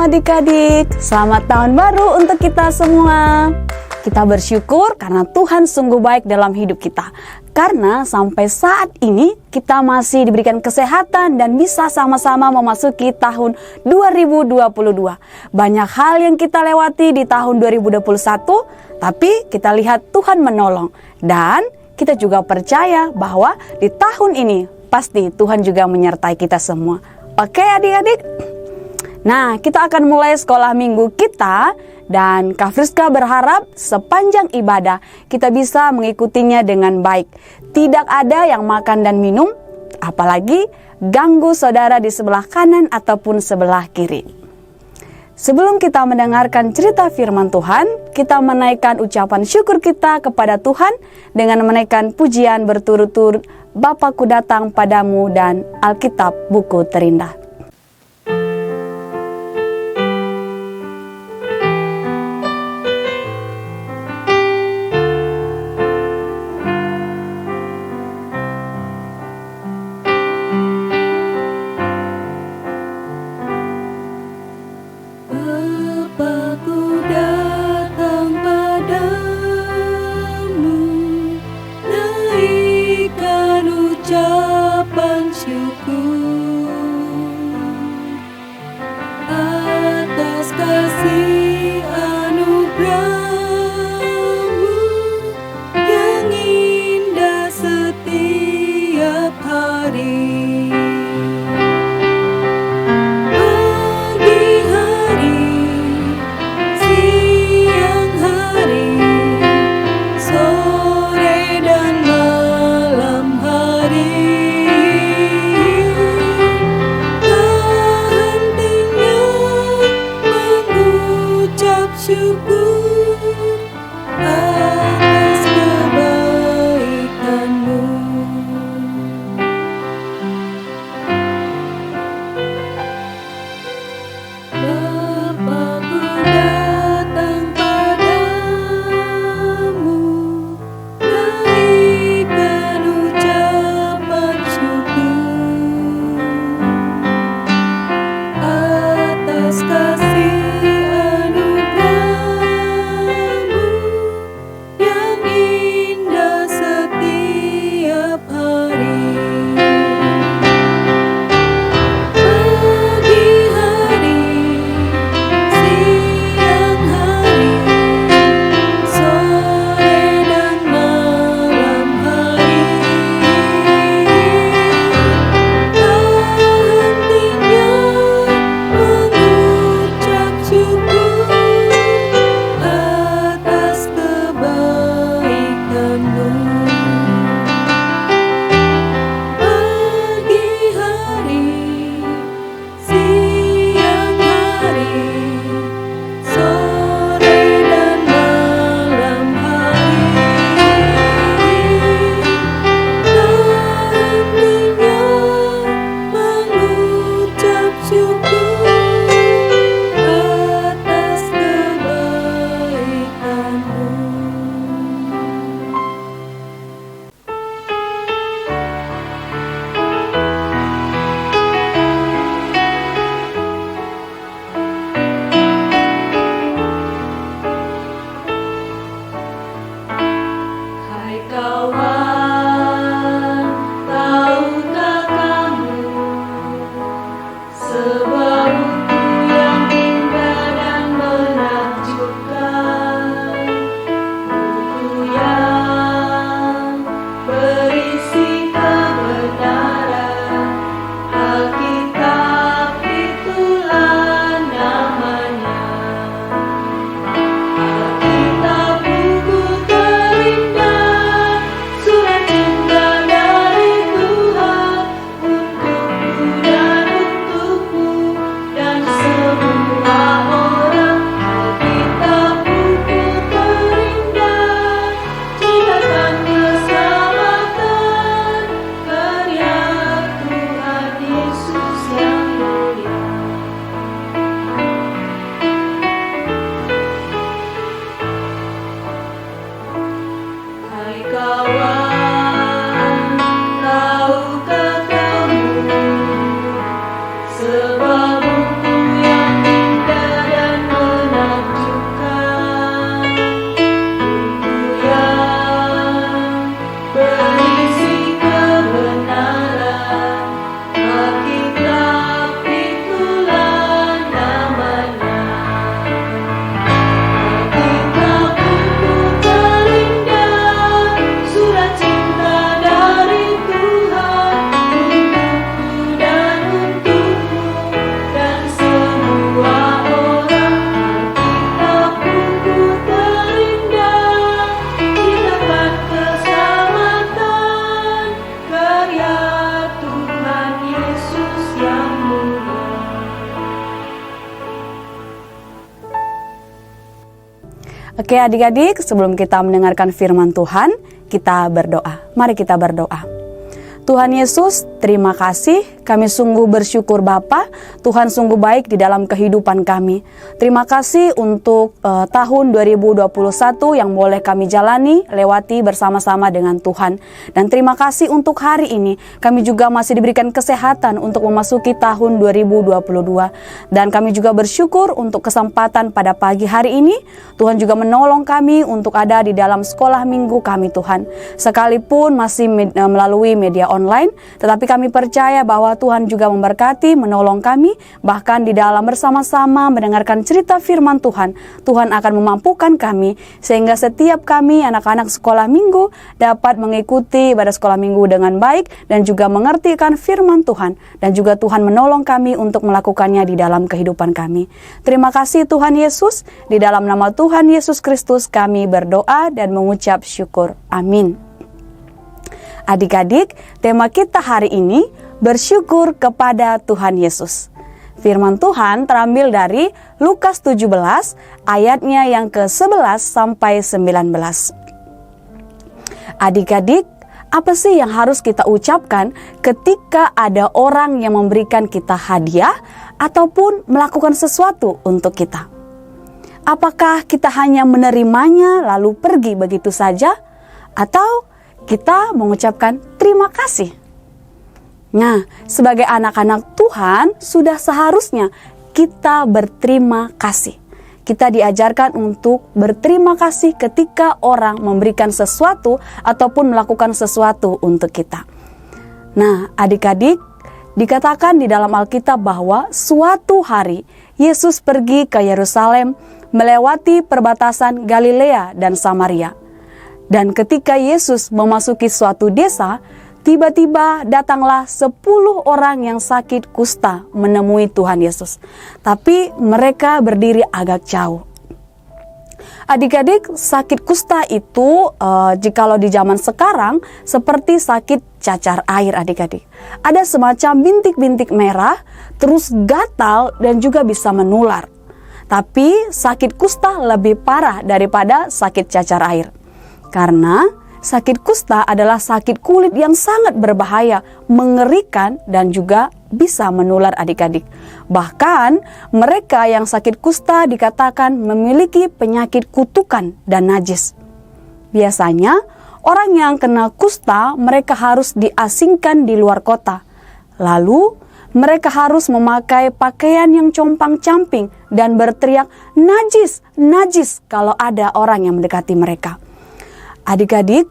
adik-adik, selamat tahun baru untuk kita semua. Kita bersyukur karena Tuhan sungguh baik dalam hidup kita. Karena sampai saat ini kita masih diberikan kesehatan dan bisa sama-sama memasuki tahun 2022. Banyak hal yang kita lewati di tahun 2021, tapi kita lihat Tuhan menolong. Dan kita juga percaya bahwa di tahun ini pasti Tuhan juga menyertai kita semua. Oke adik-adik? Nah, kita akan mulai sekolah minggu kita dan Kak Friska berharap sepanjang ibadah kita bisa mengikutinya dengan baik. Tidak ada yang makan dan minum, apalagi ganggu saudara di sebelah kanan ataupun sebelah kiri. Sebelum kita mendengarkan cerita firman Tuhan, kita menaikkan ucapan syukur kita kepada Tuhan dengan menaikkan pujian berturut-turut Bapakku datang padamu dan Alkitab buku terindah. Oke adik-adik, sebelum kita mendengarkan firman Tuhan, kita berdoa. Mari kita berdoa. Tuhan Yesus, terima kasih. Kami sungguh bersyukur Bapa, Tuhan sungguh baik di dalam kehidupan kami. Terima kasih untuk tahun 2021 yang boleh kami jalani, lewati bersama-sama dengan Tuhan. Dan terima kasih untuk hari ini, kami juga masih diberikan kesehatan untuk memasuki tahun 2022. Dan kami juga bersyukur untuk kesempatan pada pagi hari ini, Tuhan juga menolong kami untuk ada di dalam sekolah minggu kami Tuhan. Sekalipun masih melalui media online, tetapi kami percaya bahwa Tuhan juga memberkati, menolong kami, bahkan di dalam bersama-sama mendengarkan cerita firman Tuhan. Tuhan akan memampukan kami, sehingga setiap kami anak-anak sekolah minggu dapat mengikuti ibadah sekolah minggu dengan baik, dan juga mengertikan firman Tuhan, dan juga Tuhan menolong kami untuk melakukannya di dalam kehidupan kami. Terima kasih Tuhan Yesus, di dalam nama Tuhan Yesus Kristus kami berdoa dan mengucap syukur. Amin. Adik-adik, tema kita hari ini bersyukur kepada Tuhan Yesus. Firman Tuhan terambil dari Lukas 17 ayatnya yang ke-11 sampai 19. Adik-adik, apa sih yang harus kita ucapkan ketika ada orang yang memberikan kita hadiah ataupun melakukan sesuatu untuk kita? Apakah kita hanya menerimanya lalu pergi begitu saja, atau kita mengucapkan terima kasih? Nah, sebagai anak-anak Tuhan, sudah seharusnya kita berterima kasih. Kita diajarkan untuk berterima kasih ketika orang memberikan sesuatu ataupun melakukan sesuatu untuk kita. Nah, adik-adik, dikatakan di dalam Alkitab bahwa suatu hari Yesus pergi ke Yerusalem melewati perbatasan Galilea dan Samaria. Dan ketika Yesus memasuki suatu desa, tiba-tiba datanglah 10 orang yang sakit kusta menemui Tuhan Yesus. Tapi mereka berdiri agak jauh. Adik-adik, sakit kusta itu jikalau di zaman sekarang seperti sakit cacar air adik-adik. Ada semacam bintik-bintik merah, terus gatal dan juga bisa menular. Tapi sakit kusta lebih parah daripada sakit cacar air. Karena sakit kusta adalah sakit kulit yang sangat berbahaya, mengerikan, dan juga bisa menular adik-adik. Bahkan mereka yang sakit kusta dikatakan memiliki penyakit kutukan dan najis. Biasanya orang yang kena kusta mereka harus diasingkan di luar kota. Lalu mereka harus memakai pakaian yang compang-camping dan berteriak najis, najis kalau ada orang yang mendekati mereka. Adik-adik,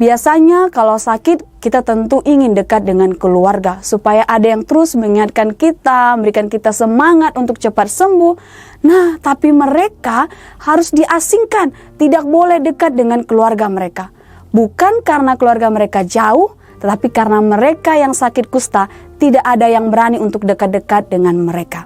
biasanya kalau sakit kita tentu ingin dekat dengan keluarga supaya ada yang terus mengingatkan kita, memberikan kita semangat untuk cepat sembuh. Nah, tapi mereka harus diasingkan, tidak boleh dekat dengan keluarga mereka. Bukan karena keluarga mereka jauh, tetapi karena mereka yang sakit kusta tidak ada yang berani untuk dekat-dekat dengan mereka.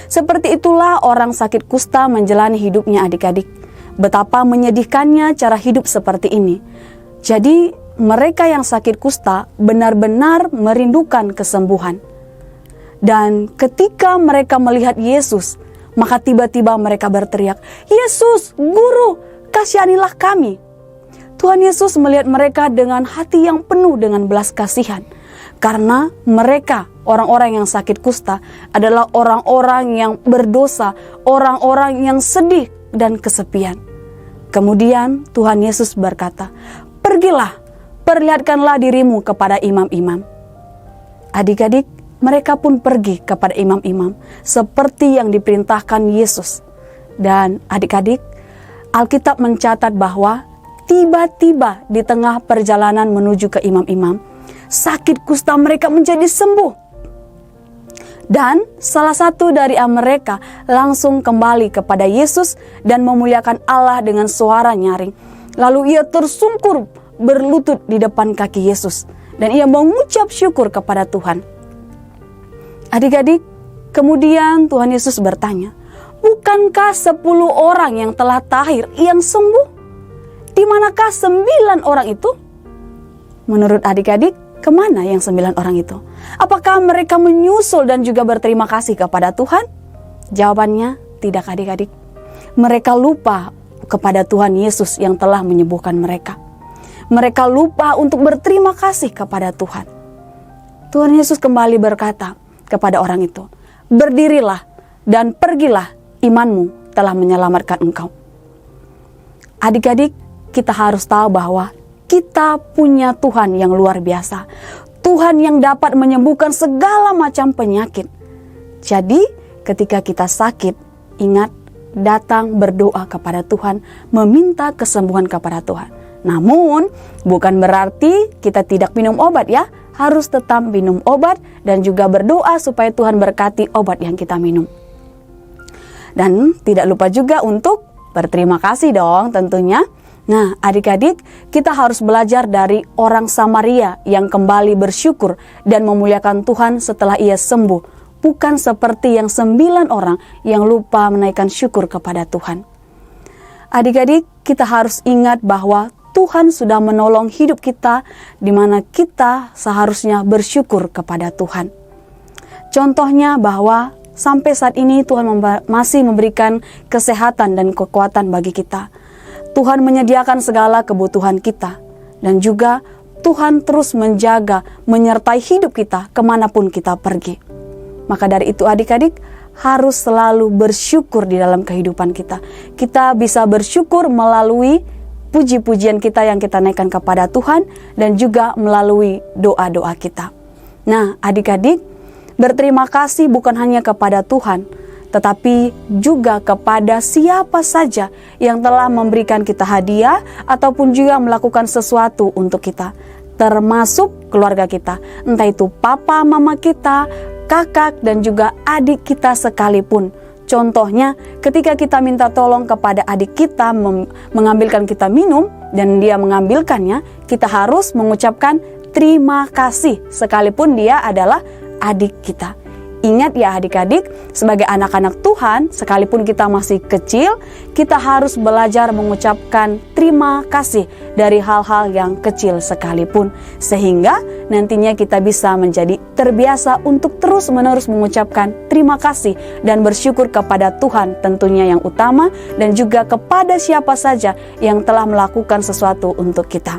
Seperti itulah orang sakit kusta menjalani hidupnya adik-adik. Betapa menyedihkannya cara hidup seperti ini. Jadi mereka yang sakit kusta benar-benar merindukan kesembuhan. Dan ketika mereka melihat Yesus, maka tiba-tiba mereka berteriak, "Yesus, Guru, kasihanilah kami." Tuhan Yesus melihat mereka dengan hati yang penuh dengan belas kasihan. Karena mereka, orang-orang yang sakit kusta, adalah orang-orang yang berdosa, orang-orang yang sedih dan kesepian. Kemudian Tuhan Yesus berkata, "Pergilah, perlihatkanlah dirimu kepada imam-imam." Adik-adik, mereka pun pergi kepada imam-imam seperti yang diperintahkan Yesus. Dan adik-adik, Alkitab mencatat bahwa tiba-tiba di tengah perjalanan menuju ke imam-imam, sakit kusta mereka menjadi sembuh. Dan salah satu dari mereka langsung kembali kepada Yesus dan memuliakan Allah dengan suara nyaring. Lalu ia tersungkur berlutut di depan kaki Yesus. Dan ia mengucap syukur kepada Tuhan. Adik-adik, kemudian Tuhan Yesus bertanya, "Bukankah 10 orang yang telah tahir yang sembuh? Di manakah 9 orang itu?" Menurut adik-adik, kemana yang 9 orang itu? Apakah mereka menyusul dan juga berterima kasih kepada Tuhan? Jawabannya tidak adik-adik. Mereka lupa kepada Tuhan Yesus yang telah menyembuhkan mereka. Mereka lupa untuk berterima kasih kepada Tuhan. Tuhan Yesus kembali berkata kepada orang itu, "Berdirilah dan pergilah, imanmu telah menyelamatkan engkau." Adik-adik, kita harus tahu bahwa kita punya Tuhan yang luar biasa. Tuhan yang dapat menyembuhkan segala macam penyakit. Jadi, ketika kita sakit, ingat, datang berdoa kepada Tuhan, meminta kesembuhan kepada Tuhan. Namun, bukan berarti kita tidak minum obat ya. Harus tetap minum obat dan juga berdoa supaya Tuhan berkati obat yang kita minum. Dan tidak lupa juga untuk berterima kasih dong tentunya. Nah, adik-adik, kita harus belajar dari orang Samaria yang kembali bersyukur dan memuliakan Tuhan setelah ia sembuh. Bukan seperti yang 9 orang yang lupa menaikkan syukur kepada Tuhan. Adik-adik, kita harus ingat bahwa Tuhan sudah menolong hidup kita, di mana kita seharusnya bersyukur kepada Tuhan. Contohnya bahwa sampai saat ini Tuhan masih memberikan kesehatan dan kekuatan bagi kita. Tuhan menyediakan segala kebutuhan kita. Dan juga Tuhan terus menjaga, menyertai hidup kita kemanapun kita pergi. Maka dari itu adik-adik harus selalu bersyukur di dalam kehidupan kita. Kita bisa bersyukur melalui puji-pujian kita yang kita naikkan kepada Tuhan dan juga melalui doa-doa kita. Nah, adik-adik, berterima kasih bukan hanya kepada Tuhan, tetapi juga kepada siapa saja yang telah memberikan kita hadiah ataupun juga melakukan sesuatu untuk kita, termasuk keluarga kita, entah itu papa, mama kita, kakak, dan juga adik kita sekalipun. Contohnya, ketika kita minta tolong kepada adik kita mengambilkan kita minum dan dia mengambilkannya, kita harus mengucapkan terima kasih sekalipun dia adalah adik kita. Ingat ya adik-adik, sebagai anak-anak Tuhan, sekalipun kita masih kecil, kita harus belajar mengucapkan terima kasih dari hal-hal yang kecil sekalipun. Sehingga nantinya kita bisa menjadi terbiasa untuk terus-menerus mengucapkan terima kasih dan bersyukur kepada Tuhan tentunya yang utama, dan juga kepada siapa saja yang telah melakukan sesuatu untuk kita.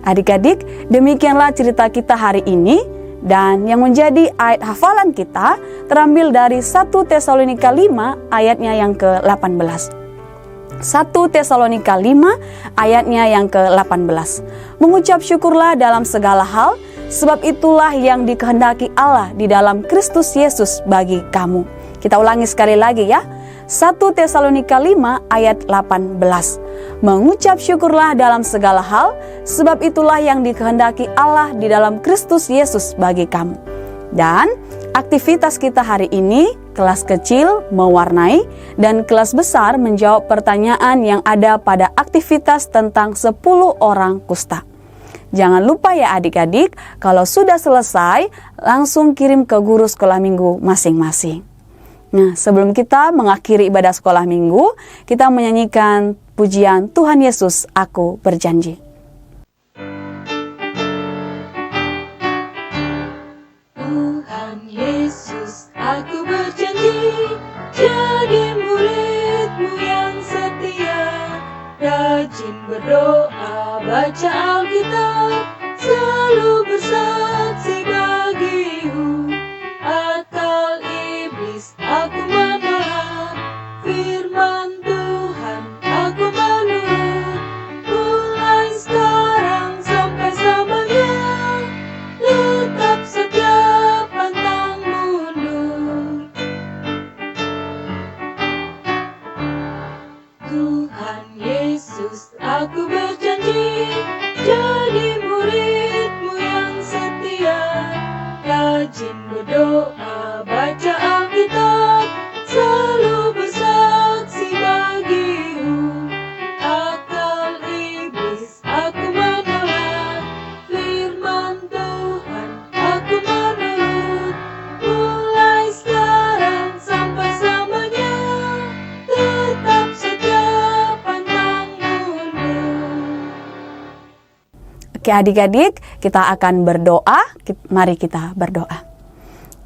Adik-adik, demikianlah cerita kita hari ini. Dan yang menjadi ayat hafalan kita terambil dari 1 Tesalonika 5 ayatnya yang ke-18. 1 Tesalonika 5 ayatnya yang ke-18. Mengucap syukurlah dalam segala hal, sebab itulah yang dikehendaki Allah di dalam Kristus Yesus bagi kamu. Kita ulangi sekali lagi ya. 1 Tesalonika 5 ayat 18. Mengucap syukurlah dalam segala hal, sebab itulah yang dikehendaki Allah di dalam Kristus Yesus bagi kamu. Dan aktivitas kita hari ini, kelas kecil mewarnai dan kelas besar menjawab pertanyaan yang ada pada aktivitas tentang 10 orang kusta. Jangan lupa ya adik-adik, kalau sudah selesai, langsung kirim ke guru sekolah minggu masing-masing. Nah, sebelum kita mengakhiri ibadah sekolah minggu, kita menyanyikan pujian Tuhan Yesus, Aku Berjanji. Tuhan Yesus, aku berjanji jadi murid-Mu yang setia, rajin berdoa, baca Alkitab, selalu bersaksi bagi-Mu. Akal iblis aku menolak, firman Tuhan aku menurut, mulai sekarang sampai selamanya, tetap setia pantang mundur. Tuhan Yesus, aku berjanji jadi murid-Mu yang setia, rajin berdoa, baca Alkitab, selalu bersaksi bagi-Mu. Akal iblis aku menolak, firman Tuhan aku menurut, mulai sekarang sampai selamanya, tetap setia pantang mundur. Oke adik-adik, kita akan berdoa. Mari kita berdoa.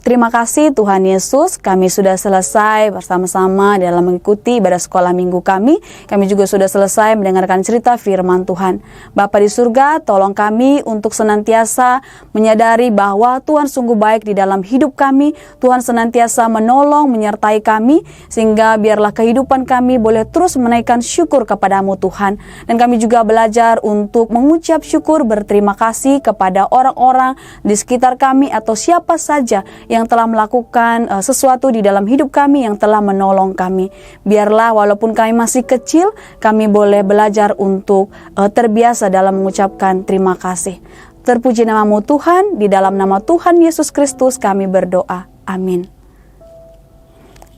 Terima kasih Tuhan Yesus, kami sudah selesai bersama-sama dalam mengikuti ibadah sekolah minggu kami. Kami juga sudah selesai mendengarkan cerita firman Tuhan. Bapa di surga, tolong kami untuk senantiasa menyadari bahwa Tuhan sungguh baik di dalam hidup kami. Tuhan senantiasa menolong, menyertai kami, sehingga biarlah kehidupan kami boleh terus menaikkan syukur kepadamu Tuhan. Dan kami juga belajar untuk mengucap syukur, berterima kasih kepada orang-orang di sekitar kami atau siapa saja yang telah melakukan sesuatu di dalam hidup kami, yang telah menolong kami. Biarlah walaupun kami masih kecil, kami boleh belajar untuk terbiasa dalam mengucapkan terima kasih. Terpuji namamu Tuhan, di dalam nama Tuhan Yesus Kristus kami berdoa. Amin.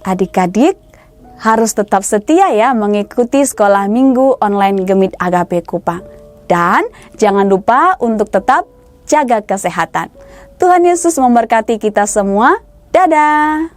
Adik-adik harus tetap setia ya mengikuti sekolah minggu online Gemit Agape Kupang. Dan jangan lupa untuk tetap jaga kesehatan. Tuhan Yesus memberkati kita semua. Dadah.